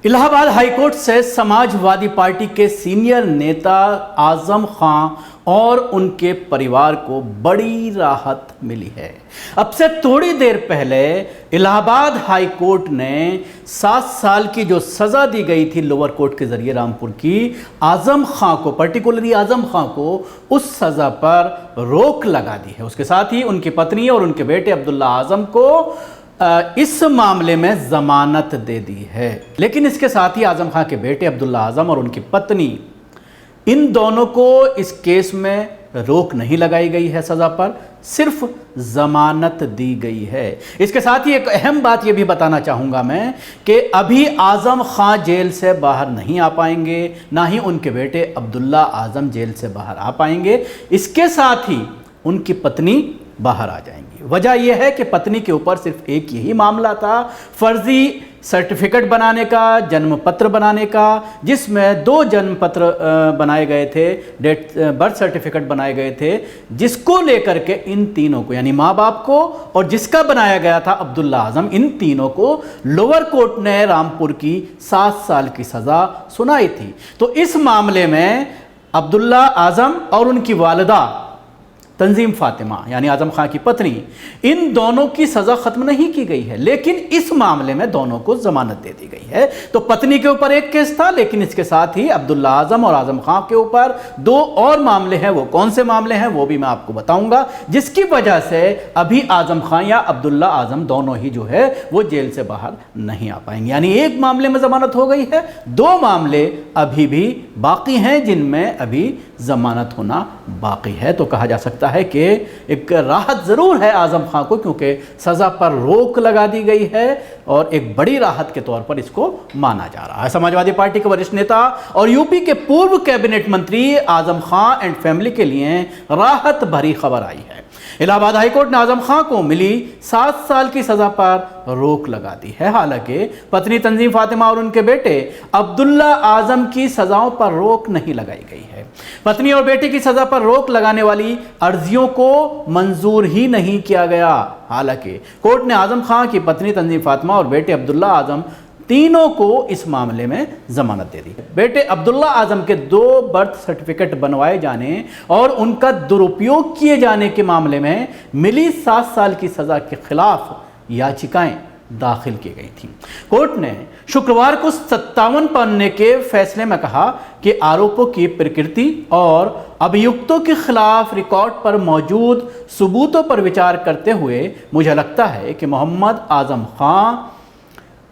Allahabad high court से Samajwadi party के senior नेता आजम खां और उनके परिवार को बड़ी राहत मिली है। अब से थोड़ी देर पहले इलाहाबाद हाईकोर्ट ने 7 साल की जो सज़ा दी गई थी लोअर कोर्ट के ज़रिए रामपुर की, आजम खां को, पर्टिकुलरली आजम खां को उस सज़ा पर रोक लगा दी है। उसके साथ ही उनकी पत्नी और उनके बेटे अब्दुल्ला आजम को इस मामले में जमानत दे दी है। लेकिन इसके साथ ही आजम खां के बेटे अब्दुल्ला आजम और उनकी पत्नी, इन दोनों को इस केस में रोक नहीं लगाई गई है सज़ा पर, सिर्फ जमानत दी गई है। इसके साथ ही एक अहम बात यह भी बताना चाहूँगा मैं कि अभी आजम खां जेल से बाहर नहीं आ पाएंगे, ना ही उनके बेटे अब्दुल्ला आजम जेल से बाहर आ पाएंगे। इसके साथ ही उनकी पत्नी बाहर आ जाएंगी। वजह यह है कि पत्नी के ऊपर सिर्फ एक यही मामला था, फर्जी सर्टिफिकेट बनाने का, जन्म पत्र बनाने का, जिसमें 2 जन्म पत्र बनाए गए थे, बर्थ सर्टिफिकेट बनाए गए थे, जिसको लेकर के इन तीनों को, यानी माँ बाप को और जिसका बनाया गया था अब्दुल्ला आजम, इन तीनों को लोअर कोर्ट ने रामपुर की 7 साल की सज़ा सुनाई थी। तो इस मामले में अब्दुल्ला आजम और उनकी वालिदा तंजीम फातिमा यानी आजम खां की पत्नी, इन दोनों की सज़ा ख़त्म नहीं की गई है, लेकिन इस मामले में दोनों को ज़मानत दे दी गई है। तो पत्नी के ऊपर एक केस था, लेकिन इसके साथ ही अब्दुल्ला आजम और आजम खां के ऊपर 2 और मामले हैं। वो कौन से मामले हैं वो भी मैं आपको बताऊंगा, जिसकी वजह से अभी आजम खां या अब्दुल्ला आजम दोनों ही जो है वो जेल से बाहर नहीं आ पाएंगे। यानी एक मामले में ज़मानत हो गई है, 2 मामले अभी भी बाकी हैं जिनमें अभी ज़मानत होना बाकी है। तो कहा जा सकता है कि एक राहत ज़रूर है आजम खां को, क्योंकि सज़ा पर रोक लगा दी गई है और एक बड़ी राहत के तौर पर इसको माना जा रहा है। समाजवादी पार्टी के वरिष्ठ नेता और यूपी के पूर्व कैबिनेट मंत्री आजम खां एंड फैमिली के लिए राहत भरी खबर आई है। इलाहाबाद हाईकोर्ट ने आजम खां को मिली 7 साल की सज़ा पर रोक लगा दी है। हालांकि पत्नी तंजीम फातिमा और उनके बेटे अब्दुल्ला आजम की सज़ाओं पर रोक नहीं लगाई गई है। पत्नी और बेटे की सज़ा पर रोक लगाने वाली अर्जियों को मंजूर ही नहीं किया गया। हालांकि कोर्ट ने आजम खां की पत्नी तंजीम फातिमा और बेटे अब्दुल्ला आजम तीनों को इस मामले में जमानत दे दी। बेटे अब्दुल्ला आजम के 2 बर्थ सर्टिफिकेट बनवाए जाने और उनका दुरुपयोग किए जाने के मामले में मिली 7 साल की सज़ा के खिलाफ याचिकाएं दाखिल की गई थी। कोर्ट ने शुक्रवार को 57 पन्ने के फैसले में कहा कि आरोपों की प्रकृति और अभियुक्तों के खिलाफ रिकॉर्ड पर मौजूद सबूतों पर विचार करते हुए मुझे लगता है कि मोहम्मद आजम खां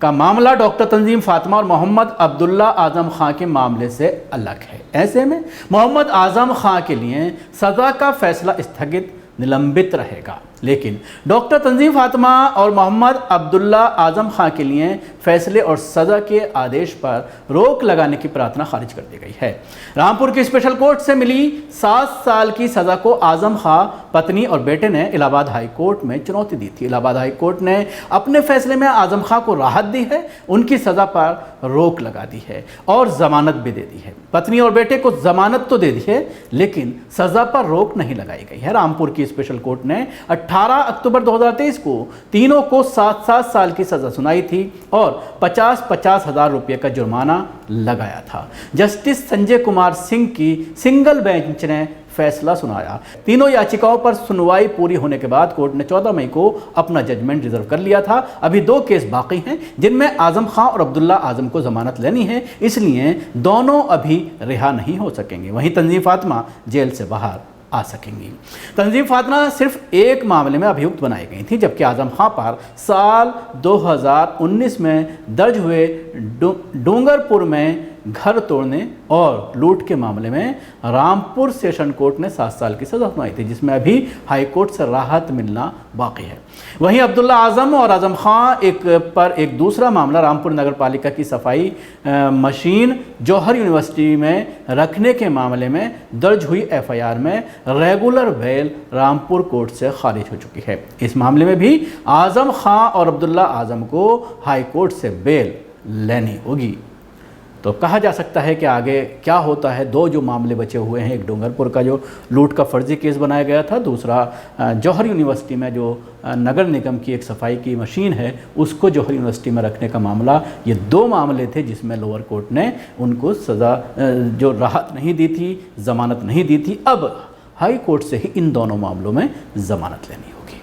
का मामला डॉक्टर तंजीम फातिमा और मोहम्मद अब्दुल्ला आजम खां के मामले से अलग है। ऐसे में मोहम्मद आजम खां के लिए सज़ा का फैसला स्थगित निलंबित रहेगा, लेकिन डॉक्टर तंजीम फातिमा और मोहम्मद अब्दुल्ला आजम खां के लिए फैसले और सज़ा के आदेश पर रोक लगाने की प्रार्थना खारिज कर दी गई है। रामपुर की स्पेशल कोर्ट से मिली 7 साल की सज़ा को आजम खां, पत्नी और बेटे ने इलाहाबाद हाई कोर्ट में चुनौती दी थी। इलाहाबाद हाई कोर्ट ने अपने फैसले में आजम खां को राहत दी है, उनकी सज़ा पर रोक लगा दी है और ज़मानत भी दे दी है। पत्नी और बेटे को ज़मानत तो दे दी है, लेकिन सज़ा पर रोक नहीं लगाई गई है। रामपुर की स्पेशल कोर्ट ने 18 अक्टूबर 2023 को तीनों को 7-7 साल की सज़ा सुनाई थी और 50-50 हज़ार रुपये का जुर्माना लगाया था। जस्टिस संजय कुमार सिंह की सिंगल बेंच ने फैसला सुनाया। तीनों याचिकाओं पर सुनवाई पूरी होने के बाद कोर्ट ने 14 मई को अपना जजमेंट रिजर्व कर लिया था। अभी 2 केस बाकी हैं जिनमें आजम खां और अब्दुल्ला आजम को जमानत लेनी है, इसलिए दोनों अभी रिहा नहीं हो सकेंगे। वहीं तंजीम फातिमा जेल से बाहर आ सकेंगी। तंजीम फातिमा सिर्फ एक मामले में अभियुक्त बनाई गई थी, जबकि आजम खां पर साल 2019 में दर्ज हुए डूंगरपुर में घर तोड़ने और लूट के मामले में रामपुर सेशन कोर्ट ने 7 साल की सज़ा सुनाई थी, जिसमें अभी हाई कोर्ट से राहत मिलना बाकी है। वहीं अब्दुल्ला आजम और आजम खां एक दूसरा मामला रामपुर नगर पालिका की सफाई मशीन जौहर यूनिवर्सिटी में रखने के मामले में दर्ज हुई FIR में रेगुलर बेल रामपुर कोर्ट से खारिज हो चुकी है। इस मामले में भी आजम खां और अब्दुल्ला आजम को हाई कोर्ट से बेल लेनी होगी। तो कहा जा सकता है कि आगे क्या होता है। दो जो मामले बचे हुए हैं, एक डूंगरपुर का जो लूट का फर्जी केस बनाया गया था, दूसरा जौहर यूनिवर्सिटी में जो नगर निगम की एक सफाई की मशीन है उसको जौहर यूनिवर्सिटी में रखने का मामला। ये दो मामले थे जिसमें लोअर कोर्ट ने उनको सज़ा जो राहत नहीं दी थी, ज़मानत नहीं दी थी। अब हाई कोर्ट से ही इन दोनों मामलों में ज़मानत लेनी होगी।